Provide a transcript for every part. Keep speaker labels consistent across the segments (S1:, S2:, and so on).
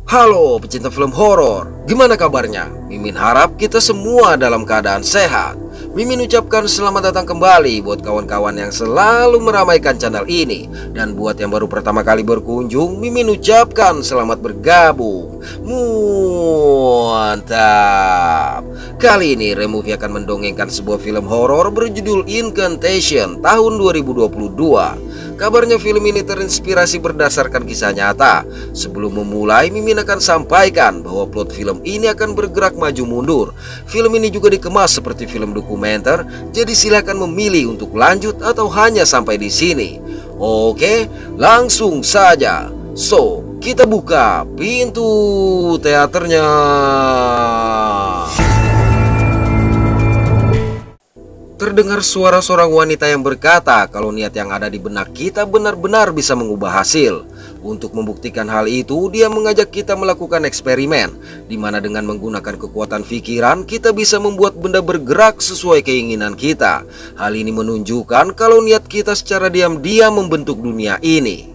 S1: Halo pecinta film horor, gimana kabarnya? Mimin harap kita semua dalam keadaan sehat. Mimin ucapkan selamat datang kembali buat kawan-kawan yang selalu meramaikan channel ini. Dan buat yang baru pertama kali berkunjung, Mimin ucapkan selamat bergabung. Mantap. Kali ini Removie akan mendongengkan sebuah film horor berjudul Incantation tahun 2022. Kabarnya film ini terinspirasi berdasarkan kisah nyata. Sebelum memulai, Mimin akan sampaikan bahwa plot film ini akan bergerak maju mundur. Film ini juga dikemas seperti film dokumenter, jadi silakan memilih untuk lanjut atau hanya sampai di sini. Oke, langsung saja. So, kita buka pintu teaternya. Terdengar suara seorang wanita yang berkata kalau niat yang ada di benak kita benar-benar bisa mengubah hasil. Untuk membuktikan hal itu, dia mengajak kita melakukan eksperimen, di mana dengan menggunakan kekuatan pikiran, kita bisa membuat benda bergerak sesuai keinginan kita. Hal ini menunjukkan kalau niat kita secara diam-diam membentuk dunia ini.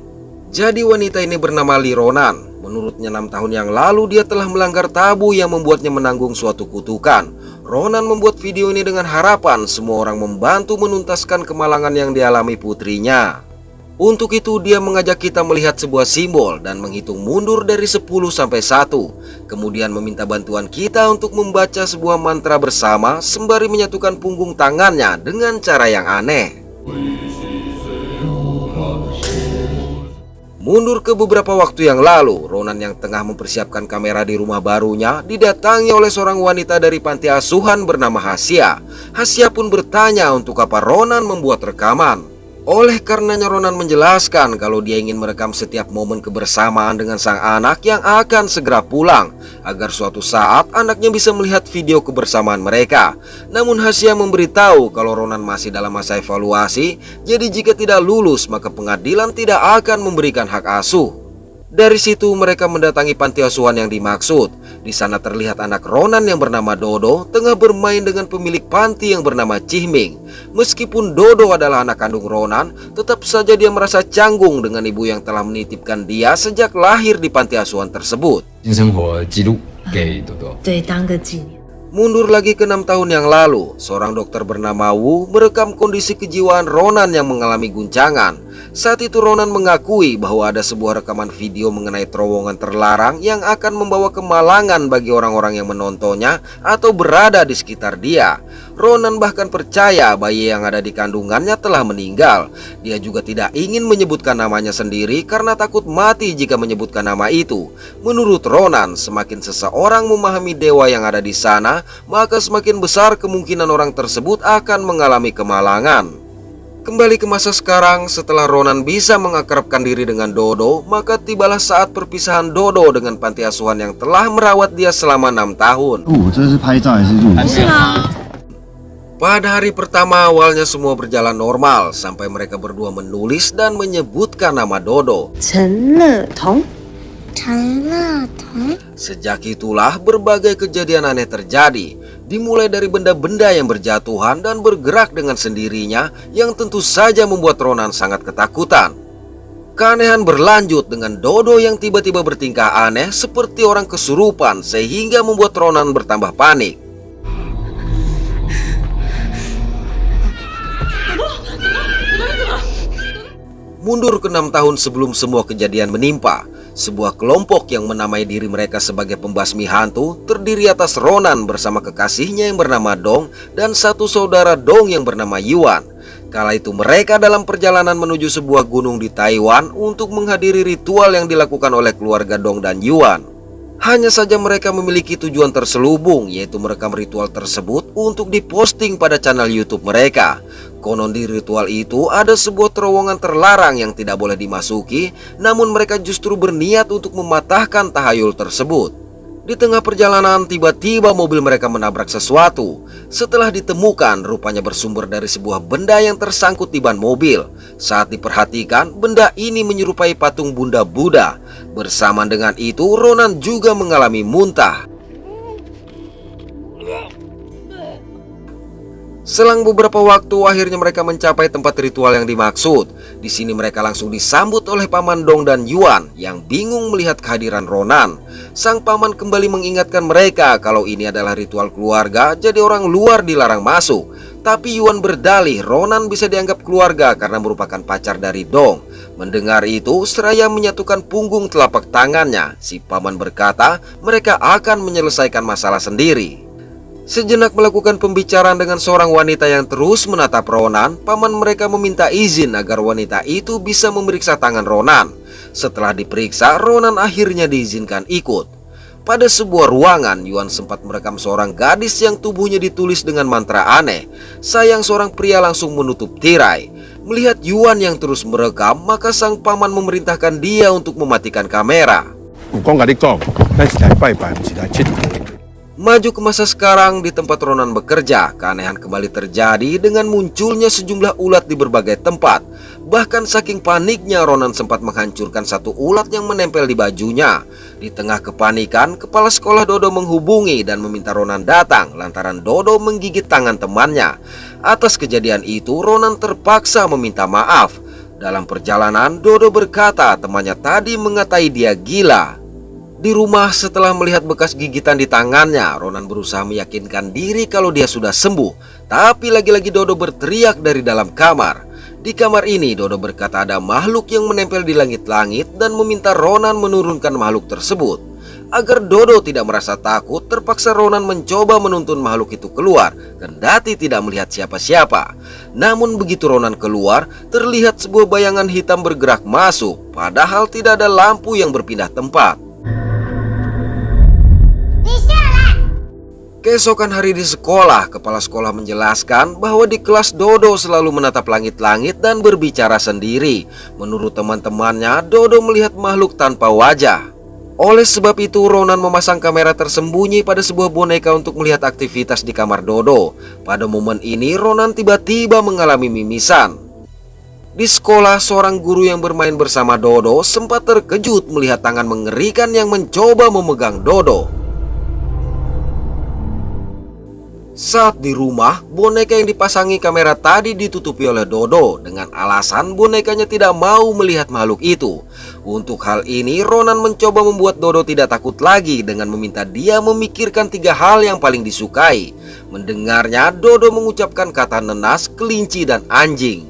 S1: Jadi wanita ini bernama Lee Ronan. Menurutnya 6 tahun yang lalu dia telah melanggar tabu yang membuatnya menanggung suatu kutukan. Ronan membuat video ini dengan harapan semua orang membantu menuntaskan kemalangan yang dialami putrinya. Untuk itu dia mengajak kita melihat sebuah simbol dan menghitung mundur dari 10 sampai 1. Kemudian meminta bantuan kita untuk membaca sebuah mantra bersama sembari menyatukan punggung tangannya dengan cara yang aneh. Mundur ke beberapa waktu yang lalu, Ronan yang tengah mempersiapkan kamera di rumah barunya didatangi oleh seorang wanita dari panti asuhan bernama Hasya. Hasya pun bertanya untuk apa Ronan membuat rekaman. Oleh karenanya Ronan menjelaskan kalau dia ingin merekam setiap momen kebersamaan dengan sang anak yang akan segera pulang, agar suatu saat anaknya bisa melihat video kebersamaan mereka. Namun Hasya memberitahu kalau Ronan masih dalam masa evaluasi, jadi jika tidak lulus maka pengadilan tidak akan memberikan hak asuh. Dari situ mereka mendatangi panti asuhan yang dimaksud. Di sana terlihat anak Ronan yang bernama Dodo tengah bermain dengan pemilik panti yang bernama Chihming. Meskipun Dodo adalah anak kandung Ronan, tetap saja dia merasa canggung dengan ibu yang telah menitipkan dia sejak lahir di panti asuhan tersebut. Mundur lagi ke 6 tahun yang lalu, seorang dokter bernama Wu merekam kondisi kejiwaan Ronan yang mengalami guncangan. Saat itu Ronan mengakui bahwa ada sebuah rekaman video mengenai terowongan terlarang yang akan membawa kemalangan bagi orang-orang yang menontonnya atau berada di sekitar dia. Ronan bahkan percaya bayi yang ada di kandungannya telah meninggal. Dia juga tidak ingin menyebutkan namanya sendiri karena takut mati jika menyebutkan nama itu. Menurut Ronan, semakin seseorang memahami dewa yang ada di sana, maka semakin besar kemungkinan orang tersebut akan mengalami kemalangan. Kembali ke masa sekarang, setelah Ronan bisa mengakrabkan diri dengan Dodo, maka tibalah saat perpisahan Dodo dengan panti asuhan yang telah merawat dia selama 6 tahun. Pada hari pertama awalnya semua berjalan normal sampai mereka berdua menulis dan menyebutkan nama Dodo. Sejak itulah berbagai kejadian aneh terjadi, dimulai dari benda-benda yang berjatuhan dan bergerak dengan sendirinya yang tentu saja membuat Ronan sangat ketakutan. Keanehan berlanjut dengan Dodo yang tiba-tiba bertingkah aneh seperti orang kesurupan sehingga membuat Ronan bertambah panik. Mundur ke 6 tahun sebelum semua kejadian menimpa, sebuah kelompok yang menamai diri mereka sebagai pembasmi hantu terdiri atas Ronan bersama kekasihnya yang bernama Dong dan satu saudara Dong yang bernama Yuan. Kala itu mereka dalam perjalanan menuju sebuah gunung di Taiwan untuk menghadiri ritual yang dilakukan oleh keluarga Dong dan Yuan. Hanya saja mereka memiliki tujuan terselubung, yaitu merekam ritual tersebut untuk diposting pada channel YouTube mereka. Konon di ritual itu ada sebuah terowongan terlarang yang tidak boleh dimasuki, namun mereka justru berniat untuk mematahkan tahayul tersebut. Di tengah perjalanan tiba-tiba mobil mereka menabrak sesuatu. Setelah ditemukan rupanya bersumber dari sebuah benda yang tersangkut di ban mobil. Saat diperhatikan benda ini menyerupai patung Bunda Buddha. Bersamaan dengan itu Ronan juga mengalami muntah. Selang beberapa waktu, akhirnya mereka mencapai tempat ritual yang dimaksud. Di sini mereka langsung disambut oleh Paman Dong dan Yuan yang bingung melihat kehadiran Ronan. Sang paman kembali mengingatkan mereka kalau ini adalah ritual keluarga, jadi orang luar dilarang masuk. Tapi Yuan berdalih Ronan bisa dianggap keluarga karena merupakan pacar dari Dong. Mendengar itu, seraya menyatukan punggung telapak tangannya, si paman berkata mereka akan menyelesaikan masalah sendiri. Sejenak melakukan pembicaraan dengan seorang wanita yang terus menatap Ronan, paman mereka meminta izin agar wanita itu bisa memeriksa tangan Ronan. Setelah diperiksa, Ronan akhirnya diizinkan ikut. Pada sebuah ruangan, Yuan sempat merekam seorang gadis yang tubuhnya ditulis dengan mantra aneh. Sayang seorang pria langsung menutup tirai. Melihat Yuan yang terus merekam, maka sang paman memerintahkan dia untuk mematikan kamera. Maju ke masa sekarang, di tempat Ronan bekerja, keanehan kembali terjadi dengan munculnya sejumlah ulat di berbagai tempat. Bahkan saking paniknya, Ronan sempat menghancurkan satu ulat yang menempel di bajunya. Di tengah kepanikan, kepala sekolah Dodo menghubungi dan meminta Ronan datang lantaran Dodo menggigit tangan temannya. Atas kejadian itu, Ronan terpaksa meminta maaf. Dalam perjalanan, Dodo berkata temannya tadi mengatai dia gila. Di rumah, setelah melihat bekas gigitan di tangannya, Ronan berusaha meyakinkan diri kalau dia sudah sembuh. Tapi lagi-lagi Dodo berteriak dari dalam kamar. Di kamar ini, Dodo berkata ada makhluk yang menempel di langit-langit dan meminta Ronan menurunkan makhluk tersebut. Agar Dodo tidak merasa takut, terpaksa Ronan mencoba menuntun makhluk itu keluar, kendati tidak melihat siapa-siapa. Namun begitu Ronan keluar, terlihat sebuah bayangan hitam bergerak masuk, padahal tidak ada lampu yang berpindah tempat. Keesokan hari di sekolah, kepala sekolah menjelaskan bahwa di kelas Dodo selalu menatap langit-langit dan berbicara sendiri. Menurut teman-temannya, Dodo melihat makhluk tanpa wajah. Oleh sebab itu, Ronan memasang kamera tersembunyi pada sebuah boneka untuk melihat aktivitas di kamar Dodo. Pada momen ini, Ronan tiba-tiba mengalami mimisan. Di sekolah, seorang guru yang bermain bersama Dodo sempat terkejut melihat tangan mengerikan yang mencoba memegang Dodo. Saat di rumah, boneka yang dipasangi kamera tadi ditutupi oleh Dodo dengan alasan bonekanya tidak mau melihat makhluk itu. Untuk hal ini, Ronan mencoba membuat Dodo tidak takut lagi dengan meminta dia memikirkan 3 hal yang paling disukai. Mendengarnya, Dodo mengucapkan kata nenas, kelinci, dan anjing.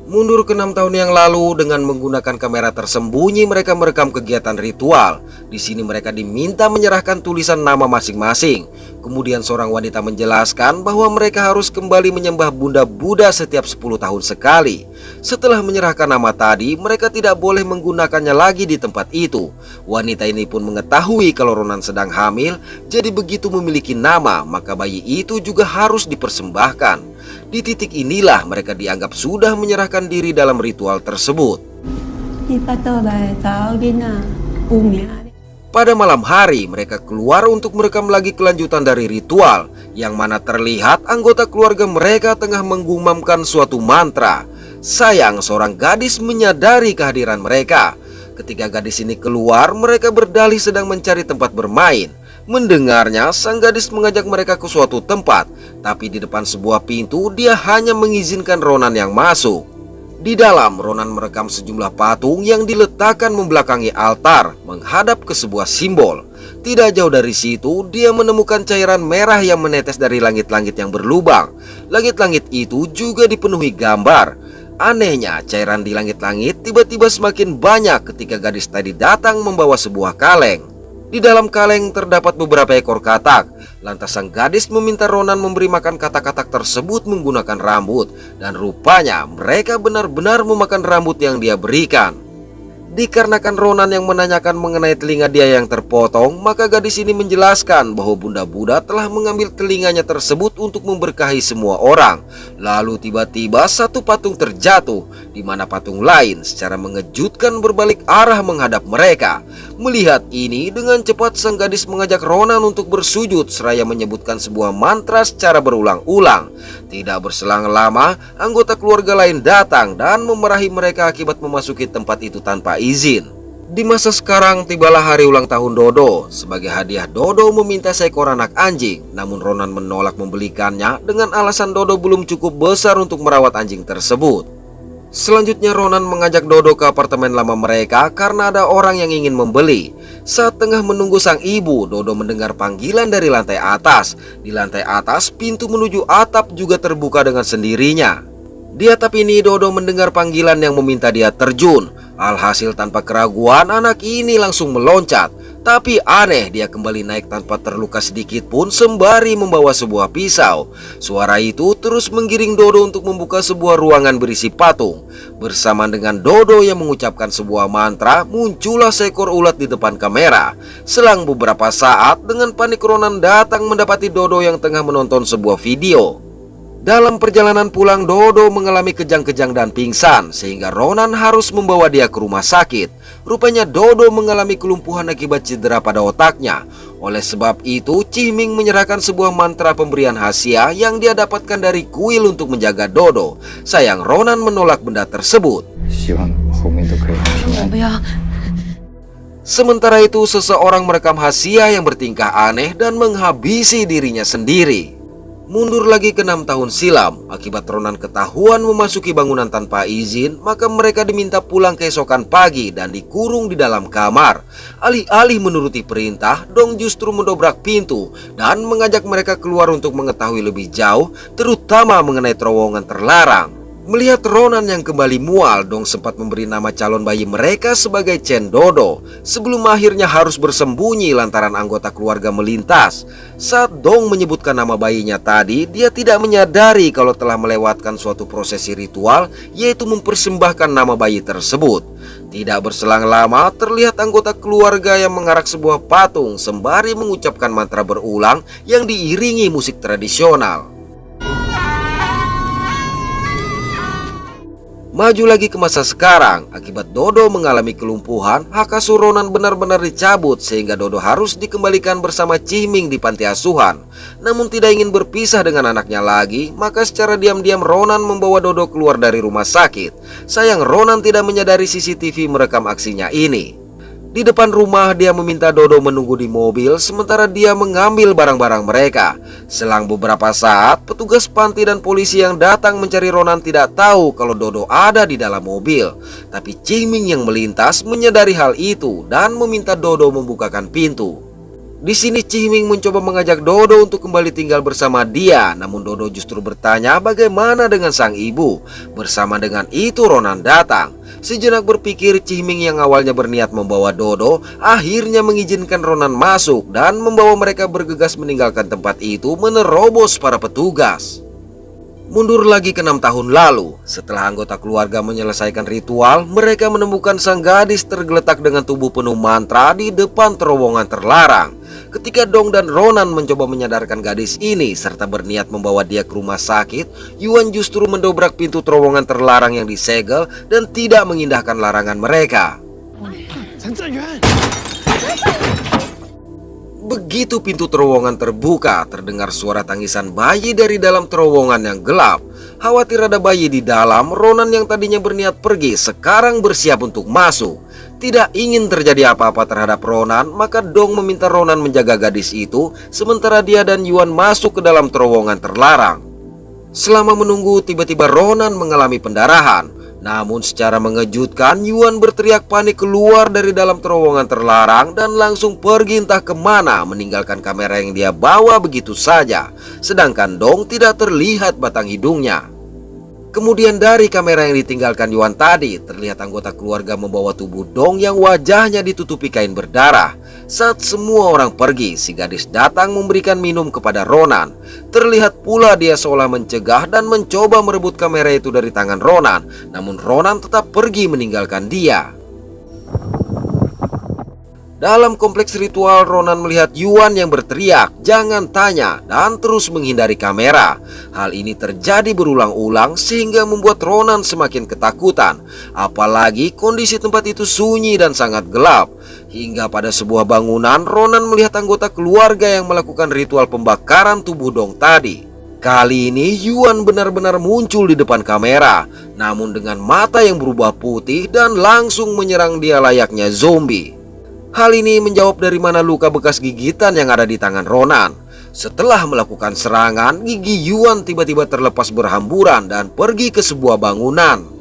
S1: Mundur ke 6 tahun yang lalu, dengan menggunakan kamera tersembunyi mereka merekam kegiatan ritual. Di sini mereka diminta menyerahkan tulisan nama masing-masing. Kemudian seorang wanita menjelaskan bahwa mereka harus kembali menyembah Bunda Buddha setiap 10 tahun sekali. Setelah menyerahkan nama tadi, mereka tidak boleh menggunakannya lagi di tempat itu. Wanita ini pun mengetahui kalau Ronan sedang hamil, jadi begitu memiliki nama, maka bayi itu juga harus dipersembahkan. Di titik inilah mereka dianggap sudah menyerahkan diri dalam ritual tersebut. Pada malam hari, mereka keluar untuk merekam lagi kelanjutan dari ritual, yang mana terlihat anggota keluarga mereka tengah menggumamkan suatu mantra. Sayang, seorang gadis menyadari kehadiran mereka. Ketika gadis ini keluar, mereka berdalih sedang mencari tempat bermain. Mendengarnya, sang gadis mengajak mereka ke suatu tempat, tapi di depan sebuah pintu dia hanya mengizinkan Ronan yang masuk. Di dalam, Ronan merekam sejumlah patung yang diletakkan membelakangi altar, menghadap ke sebuah simbol. Tidak jauh dari situ, dia menemukan cairan merah yang menetes dari langit-langit yang berlubang. Langit-langit itu juga dipenuhi gambar. Anehnya, cairan di langit-langit tiba-tiba semakin banyak ketika gadis tadi datang membawa sebuah kaleng. Di dalam kaleng terdapat beberapa ekor katak. Lantas sang gadis meminta Ronan memberi makan katak-katak tersebut menggunakan rambut. Dan rupanya mereka benar-benar memakan rambut yang dia berikan. Dikarenakan Ronan yang menanyakan mengenai telinga dia yang terpotong, maka gadis ini menjelaskan bahwa Bunda Buddha telah mengambil telinganya tersebut untuk memberkahi semua orang. Lalu tiba-tiba satu patung terjatuh, di mana patung lain secara mengejutkan berbalik arah menghadap mereka. Melihat ini, dengan cepat sang gadis mengajak Ronan untuk bersujud seraya menyebutkan sebuah mantra secara berulang-ulang. Tidak berselang lama, anggota keluarga lain datang dan memarahi mereka akibat memasuki tempat itu tanpa izin. Di masa sekarang tibalah hari ulang tahun Dodo. Sebagai hadiah, Dodo meminta seekor anak anjing. Namun Ronan menolak membelikannya dengan alasan Dodo belum cukup besar untuk merawat anjing tersebut. Selanjutnya Ronan mengajak Dodo ke apartemen lama mereka karena ada orang yang ingin membeli. Saat tengah menunggu sang ibu, Dodo mendengar panggilan dari lantai atas. Di lantai atas, pintu menuju atap juga terbuka dengan sendirinya. Di atap ini Dodo mendengar panggilan yang meminta dia terjun. Alhasil tanpa keraguan anak ini langsung meloncat. Tapi aneh, dia kembali naik tanpa terluka sedikit pun sembari membawa sebuah pisau. Suara itu terus menggiring Dodo untuk membuka sebuah ruangan berisi patung. Bersamaan dengan Dodo yang mengucapkan sebuah mantra, muncullah seekor ulat di depan kamera. Selang beberapa saat, dengan panik Ronan datang mendapati Dodo yang tengah menonton sebuah video. Dalam perjalanan pulang, Dodo mengalami kejang-kejang dan pingsan, sehingga Ronan harus membawa dia ke rumah sakit. Rupanya Dodo mengalami kelumpuhan akibat cedera pada otaknya. Oleh sebab itu, Cihming menyerahkan sebuah mantra pemberian hadiah yang dia dapatkan dari kuil untuk menjaga Dodo. Sayang Ronan menolak benda tersebut. Sementara itu, seseorang merekam hadiah yang bertingkah aneh dan menghabisi dirinya sendiri. Mundur lagi ke 6 tahun silam, akibat Ronan ketahuan memasuki bangunan tanpa izin, maka mereka diminta pulang keesokan pagi dan dikurung di dalam kamar. Alih-alih menuruti perintah, Dong justru mendobrak pintu dan mengajak mereka keluar untuk mengetahui lebih jauh, terutama mengenai terowongan terlarang. Melihat Ronan yang kembali mual, Dong sempat memberi nama calon bayi mereka sebagai Chen Dodo, sebelum akhirnya harus bersembunyi lantaran anggota keluarga melintas. Saat Dong menyebutkan nama bayinya tadi, dia tidak menyadari kalau telah melewatkan suatu prosesi ritual, yaitu mempersembahkan nama bayi tersebut. Tidak berselang lama, terlihat anggota keluarga yang mengarak sebuah patung sembari mengucapkan mantra berulang yang diiringi musik tradisional. Maju lagi ke masa sekarang, akibat Dodo mengalami kelumpuhan, hak asuh Ronan benar-benar dicabut sehingga Dodo harus dikembalikan bersama Cihming di panti asuhan. Namun tidak ingin berpisah dengan anaknya lagi, maka secara diam-diam Ronan membawa Dodo keluar dari rumah sakit. Sayang Ronan tidak menyadari CCTV merekam aksinya ini. Di depan rumah dia meminta Dodo menunggu di mobil sementara dia mengambil barang-barang mereka. Selang beberapa saat, petugas panti dan polisi yang datang mencari Ronan tidak tahu kalau Dodo ada di dalam mobil. Tapi Cihming yang melintas menyadari hal itu dan meminta Dodo membukakan pintu. Di sini Cihming mencoba mengajak Dodo untuk kembali tinggal bersama dia, namun Dodo justru bertanya bagaimana dengan sang ibu. Bersama dengan itu Ronan datang. Sejenak berpikir, Cihming yang awalnya berniat membawa Dodo akhirnya mengizinkan Ronan masuk dan membawa mereka bergegas meninggalkan tempat itu menerobos para petugas. Mundur lagi ke 6 tahun lalu, setelah anggota keluarga menyelesaikan ritual, mereka menemukan sang gadis tergeletak dengan tubuh penuh mantra di depan terowongan terlarang. Ketika Dong dan Ronan mencoba menyadarkan gadis ini serta berniat membawa dia ke rumah sakit, Yuan justru mendobrak pintu terowongan terlarang yang disegel dan tidak mengindahkan larangan mereka. Begitu pintu terowongan terbuka, terdengar suara tangisan bayi dari dalam terowongan yang gelap. Khawatir ada bayi di dalam, Ronan yang tadinya berniat pergi sekarang bersiap untuk masuk. Tidak ingin terjadi apa-apa terhadap Ronan, maka Dong meminta Ronan menjaga gadis itu sementara dia dan Yuan masuk ke dalam terowongan terlarang. Selama menunggu, tiba-tiba Ronan mengalami pendarahan. Namun secara mengejutkan, Yuan berteriak panik keluar dari dalam terowongan terlarang dan langsung pergi entah kemana, meninggalkan kamera yang dia bawa begitu saja. Sedangkan Dong tidak terlihat batang hidungnya. Kemudian dari kamera yang ditinggalkan Yuan tadi, terlihat anggota keluarga membawa tubuh Dong yang wajahnya ditutupi kain berdarah. Saat semua orang pergi, si gadis datang memberikan minum kepada Ronan. Terlihat pula dia seolah mencegah dan mencoba merebut kamera itu dari tangan Ronan. Namun Ronan tetap pergi meninggalkan dia. Dalam kompleks ritual, Ronan melihat Yuan yang berteriak, "Jangan tanya," dan terus menghindari kamera. Hal ini terjadi berulang-ulang sehingga membuat Ronan semakin ketakutan. Apalagi kondisi tempat itu sunyi dan sangat gelap. Hingga pada sebuah bangunan, Ronan melihat anggota keluarga yang melakukan ritual pembakaran tubuh Dong tadi. Kali ini Yuan benar-benar muncul di depan kamera, namun dengan mata yang berubah putih dan langsung menyerang dia layaknya zombie. Hal ini menjawab dari mana luka bekas gigitan yang ada di tangan Ronan. Setelah melakukan serangan, gigi Yuan tiba-tiba terlepas berhamburan dan pergi ke sebuah bangunan.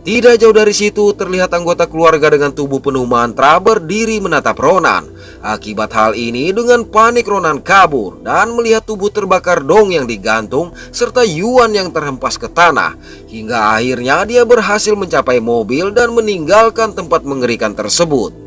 S1: Tidak jauh dari situ terlihat anggota keluarga dengan tubuh penuh mantra berdiri menatap Ronan. Akibat hal ini, dengan panik Ronan kabur dan melihat tubuh terbakar Dong yang digantung serta Yuan yang terhempas ke tanah. Hingga akhirnya dia berhasil mencapai mobil dan meninggalkan tempat mengerikan tersebut.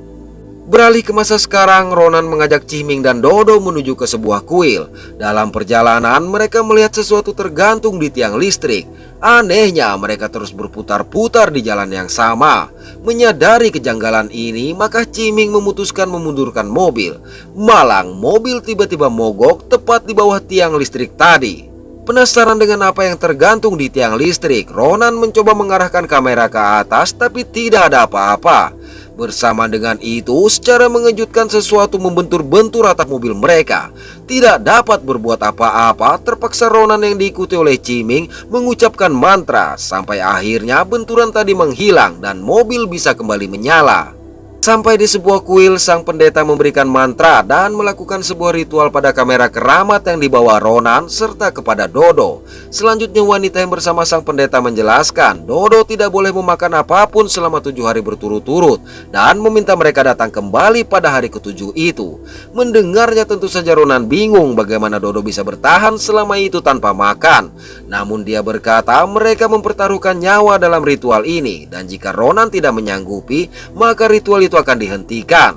S1: Beralih ke masa sekarang, Ronan mengajak Ciming dan Dodo menuju ke sebuah kuil. Dalam perjalanan, mereka melihat sesuatu tergantung di tiang listrik. Anehnya, mereka terus berputar-putar di jalan yang sama. Menyadari kejanggalan ini, maka Ciming memutuskan memundurkan mobil. Malang, mobil tiba-tiba mogok tepat di bawah tiang listrik tadi. Penasaran dengan apa yang tergantung di tiang listrik, Ronan mencoba mengarahkan kamera ke atas, tapi tidak ada apa-apa. Bersama dengan itu, secara mengejutkan sesuatu membentur-bentur atap mobil mereka. Tidak dapat berbuat apa-apa, terpaksa Ronan yang diikuti oleh Ciming mengucapkan mantra sampai akhirnya benturan tadi menghilang dan mobil bisa kembali menyala. Sampai di sebuah kuil, sang pendeta memberikan mantra dan melakukan sebuah ritual pada kamera keramat yang dibawa Ronan serta kepada Dodo. Selanjutnya wanita yang bersama sang pendeta menjelaskan Dodo tidak boleh memakan apapun selama 7 hari berturut-turut dan meminta mereka datang kembali pada hari ke-7 itu. Mendengarnya tentu saja Ronan bingung bagaimana Dodo bisa bertahan selama itu tanpa makan. Namun dia berkata mereka mempertaruhkan nyawa dalam ritual ini, dan jika Ronan tidak menyanggupi maka ritual itu akan dihentikan.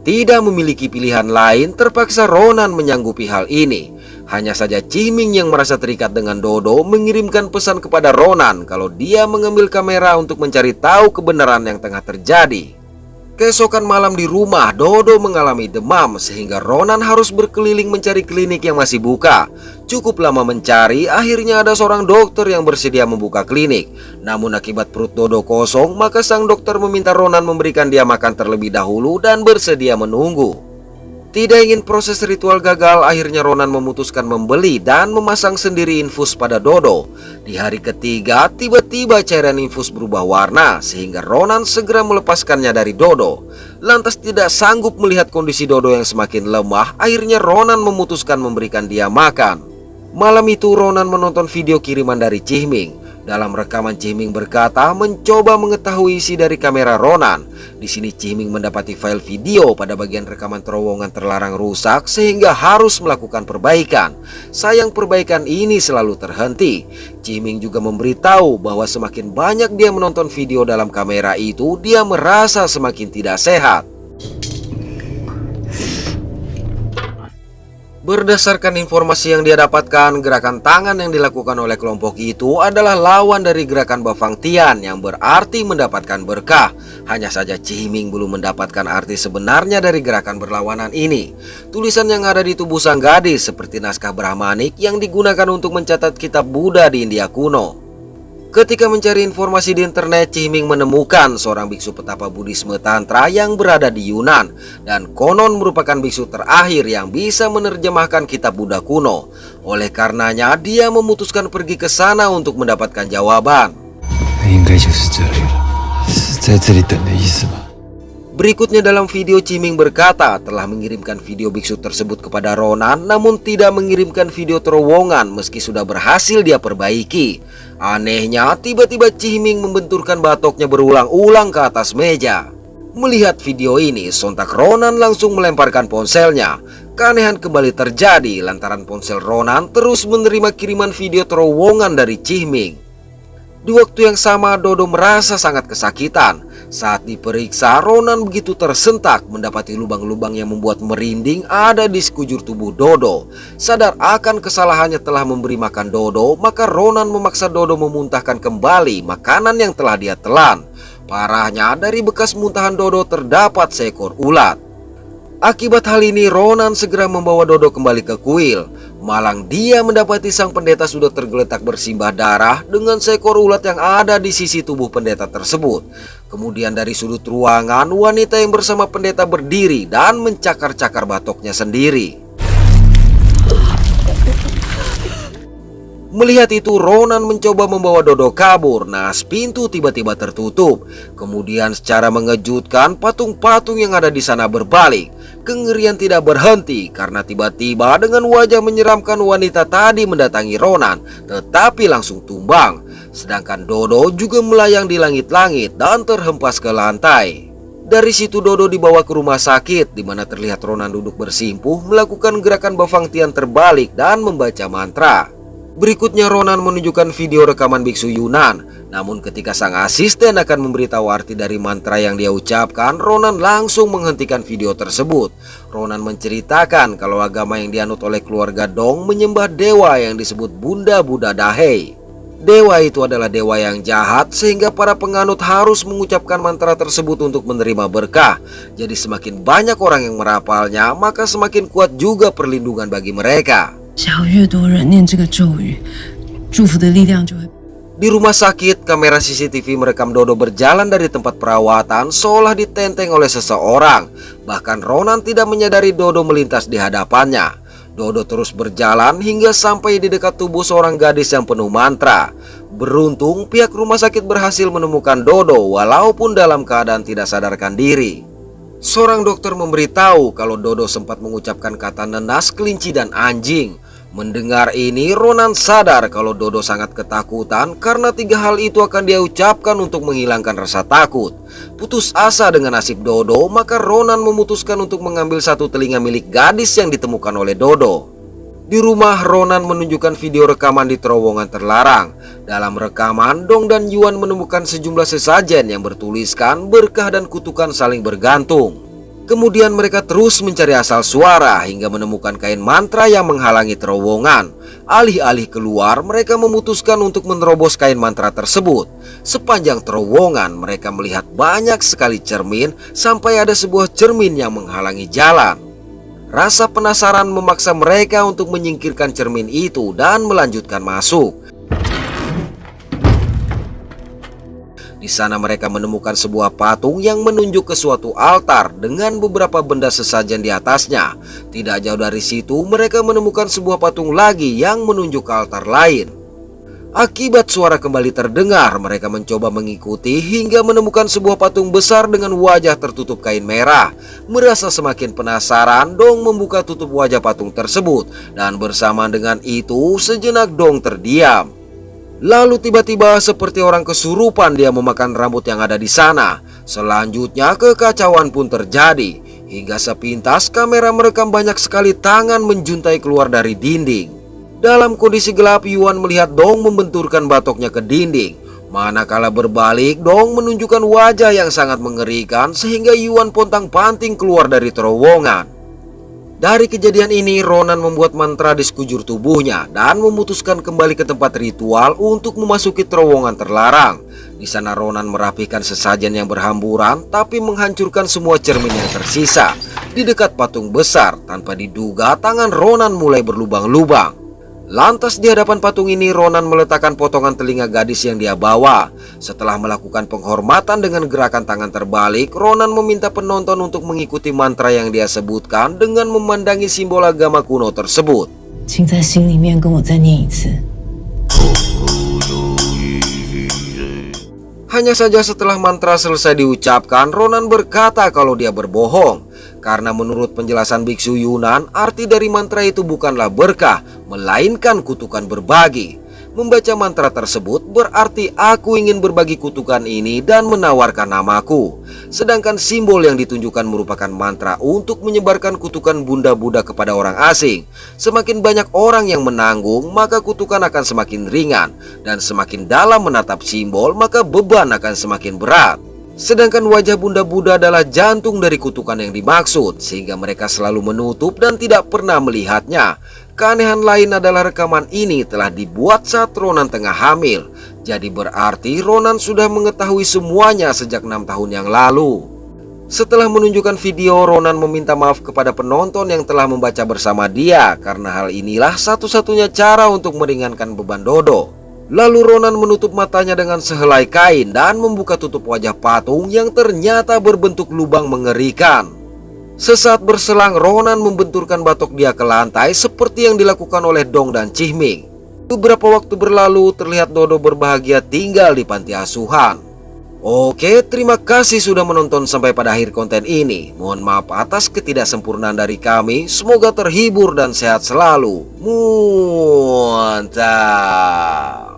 S1: Tidak memiliki pilihan lain, terpaksa Ronan menyanggupi hal ini. Hanya saja Ciming yang merasa terikat dengan Dodo mengirimkan pesan kepada Ronan kalau dia mengambil kamera untuk mencari tahu kebenaran yang tengah terjadi. Keesokan malam di rumah, Dodo mengalami demam sehingga Ronan harus berkeliling mencari klinik yang masih buka. Cukup lama mencari, akhirnya ada seorang dokter yang bersedia membuka klinik. Namun akibat perut Dodo kosong, maka sang dokter meminta Ronan memberikan dia makan terlebih dahulu dan bersedia menunggu. Tidak ingin proses ritual gagal, akhirnya Ronan memutuskan membeli dan memasang sendiri infus pada Dodo. Di hari ketiga, tiba-tiba cairan infus berubah warna sehingga Ronan segera melepaskannya dari Dodo. Lantas tidak sanggup melihat kondisi Dodo yang semakin lemah, akhirnya Ronan memutuskan memberikan dia makan. Malam itu Ronan menonton video kiriman dari Ciming. Dalam rekaman Ciming berkata mencoba mengetahui isi dari kamera Ronan. Di sini Ciming mendapati file video pada bagian rekaman terowongan terlarang rusak sehingga harus melakukan perbaikan. Sayang perbaikan ini selalu terhenti. Ciming juga memberitahu bahwa semakin banyak dia menonton video dalam kamera itu, dia merasa semakin tidak sehat. Berdasarkan informasi yang dia dapatkan, gerakan tangan yang dilakukan oleh kelompok itu adalah lawan dari gerakan Bafang Tian yang berarti mendapatkan berkah. Hanya saja Ciming belum mendapatkan arti sebenarnya dari gerakan berlawanan ini. Tulisan yang ada di tubuh sang gadis seperti naskah Brahmanik yang digunakan untuk mencatat kitab Buddha di India kuno. Ketika mencari informasi di internet, Ciming menemukan seorang biksu petapa Buddhisme Tantra yang berada di Yunan dan konon merupakan biksu terakhir yang bisa menerjemahkan kitab Buddha kuno. Oleh karenanya, dia memutuskan pergi ke sana untuk mendapatkan jawaban. Berikutnya dalam video, Ciming berkata telah mengirimkan video biksu tersebut kepada Ronan, namun tidak mengirimkan video terowongan meski sudah berhasil dia perbaiki. Anehnya, tiba-tiba Ciming membenturkan batoknya berulang-ulang ke atas meja. Melihat video ini, sontak Ronan langsung melemparkan ponselnya. Keanehan kembali terjadi lantaran ponsel Ronan terus menerima kiriman video terowongan dari Ciming. Di waktu yang sama, Dodo merasa sangat kesakitan. Saat diperiksa, Ronan begitu tersentak mendapati lubang-lubang yang membuat merinding ada di sekujur tubuh Dodo. Sadar akan kesalahannya telah memberi makan Dodo, maka Ronan memaksa Dodo memuntahkan kembali makanan yang telah dia telan. Parahnya, dari bekas muntahan Dodo terdapat seekor ulat. Akibat hal ini, Ronan segera membawa Dodo kembali ke kuil. Malang dia mendapati sang pendeta sudah tergeletak bersimbah darah dengan seekor ulat yang ada di sisi tubuh pendeta tersebut. Kemudian dari sudut ruangan, wanita yang bersama pendeta berdiri dan mencakar-cakar batoknya sendiri. Melihat itu, Ronan mencoba membawa Dodo kabur. Naas pintu tiba-tiba tertutup. Kemudian secara mengejutkan, patung-patung yang ada di sana berbalik. Kengerian tidak berhenti karena tiba-tiba dengan wajah menyeramkan wanita tadi mendatangi Ronan, tetapi langsung tumbang. Sedangkan Dodo juga melayang di langit-langit dan terhempas ke lantai. Dari situ Dodo dibawa ke rumah sakit, di mana terlihat Ronan duduk bersimpuh melakukan gerakan bafangtian terbalik dan membaca mantra. Berikutnya Ronan menunjukkan video rekaman biksu Yunan. Namun ketika sang asisten akan memberitahu arti dari mantra yang dia ucapkan, Ronan langsung menghentikan video tersebut. Ronan menceritakan kalau agama yang dianut oleh keluarga Dong menyembah dewa yang disebut Bunda Buddha Dahei. Dewa itu adalah dewa yang jahat sehingga para penganut harus mengucapkan mantra tersebut untuk menerima berkah. Jadi semakin banyak orang yang merapalnya, maka semakin kuat juga perlindungan bagi mereka. Di rumah sakit, kamera CCTV merekam Dodo berjalan dari tempat perawatan seolah ditenteng oleh seseorang. Bahkan Ronan tidak menyadari Dodo melintas di hadapannya. Dodo terus berjalan hingga sampai di dekat tubuh seorang gadis yang penuh mantra. Beruntung pihak rumah sakit berhasil menemukan Dodo walaupun dalam keadaan tidak sadarkan diri. Seorang dokter memberitahu kalau Dodo sempat mengucapkan kata nenas, kelinci, dan anjing. Mendengar ini, Ronan sadar kalau Dodo sangat ketakutan karena 3 hal itu akan dia ucapkan untuk menghilangkan rasa takut. Putus asa dengan nasib Dodo, maka Ronan memutuskan untuk mengambil satu telinga milik gadis yang ditemukan oleh Dodo. Di rumah, Ronan menunjukkan video rekaman di terowongan terlarang. Dalam rekaman, Dong dan Yuan menemukan sejumlah sesajen yang bertuliskan berkah dan kutukan saling bergantung. Kemudian mereka terus mencari asal suara hingga menemukan kain mantra yang menghalangi terowongan. Alih-alih keluar, mereka memutuskan untuk menerobos kain mantra tersebut. Sepanjang terowongan, mereka melihat banyak sekali cermin sampai ada sebuah cermin yang menghalangi jalan. Rasa penasaran memaksa mereka untuk menyingkirkan cermin itu dan melanjutkan masuk. Di sana mereka menemukan sebuah patung yang menunjuk ke suatu altar dengan beberapa benda sesajen di atasnya. Tidak jauh dari situ mereka menemukan sebuah patung lagi yang menunjuk ke altar lain. Akibat suara kembali terdengar, mereka mencoba mengikuti hingga menemukan sebuah patung besar dengan wajah tertutup kain merah. Merasa semakin penasaran, Dong membuka tutup wajah patung tersebut, dan bersamaan dengan itu sejenak Dong terdiam. Lalu tiba-tiba seperti orang kesurupan dia memakan rambut yang ada di sana. Selanjutnya kekacauan pun terjadi. Hingga sepintas kamera merekam banyak sekali tangan menjuntai keluar dari dinding. Dalam kondisi gelap, Yuan melihat Dong membenturkan batoknya ke dinding. Manakala berbalik, Dong menunjukkan wajah yang sangat mengerikan sehingga Yuan pontang-panting keluar dari terowongan. Dari kejadian ini, Ronan membuat mantra di sekujur tubuhnya dan memutuskan kembali ke tempat ritual untuk memasuki terowongan terlarang. Di sana Ronan merapikan sesajen yang berhamburan tapi menghancurkan semua cermin yang tersisa. Di dekat patung besar, tanpa diduga tangan Ronan mulai berlubang-lubang. Lantas di hadapan patung ini Ronan meletakkan potongan telinga gadis yang dia bawa. Setelah melakukan penghormatan dengan gerakan tangan terbalik, Ronan meminta penonton untuk mengikuti mantra yang dia sebutkan dengan memandangi simbol agama kuno tersebut. Hanya saja setelah mantra selesai diucapkan, Ronan berkata kalau dia berbohong. Karena menurut penjelasan biksu Yunan, arti dari mantra itu bukanlah berkah, melainkan kutukan berbagi. Membaca mantra tersebut berarti aku ingin berbagi kutukan ini dan menawarkan namaku. Sedangkan simbol yang ditunjukkan merupakan mantra untuk menyebarkan kutukan Bunda Buddha kepada orang asing. Semakin banyak orang yang menanggung, maka kutukan akan semakin ringan. Dan semakin dalam menatap simbol, maka beban akan semakin berat. Sedangkan wajah Bunda Buddha adalah jantung dari kutukan yang dimaksud, sehingga mereka selalu menutup dan tidak pernah melihatnya. Keanehan lain adalah rekaman ini telah dibuat saat Ronan tengah hamil. Jadi berarti Ronan sudah mengetahui semuanya sejak 6 tahun yang lalu. Setelah menunjukkan video, Ronan meminta maaf kepada penonton yang telah membaca bersama dia, karena hal inilah satu-satunya cara untuk meringankan beban Dodo. Lalu Ronan menutup matanya dengan sehelai kain dan membuka tutup wajah patung yang ternyata berbentuk lubang mengerikan. Sesaat berselang, Ronan membenturkan batok dia ke lantai seperti yang dilakukan oleh Dong dan Chihming. Beberapa waktu berlalu terlihat Dodo berbahagia tinggal di panti asuhan. Oke, terima kasih sudah menonton sampai pada akhir konten ini. Mohon maaf atas ketidaksempurnaan dari kami. Semoga terhibur dan sehat selalu. Mantap.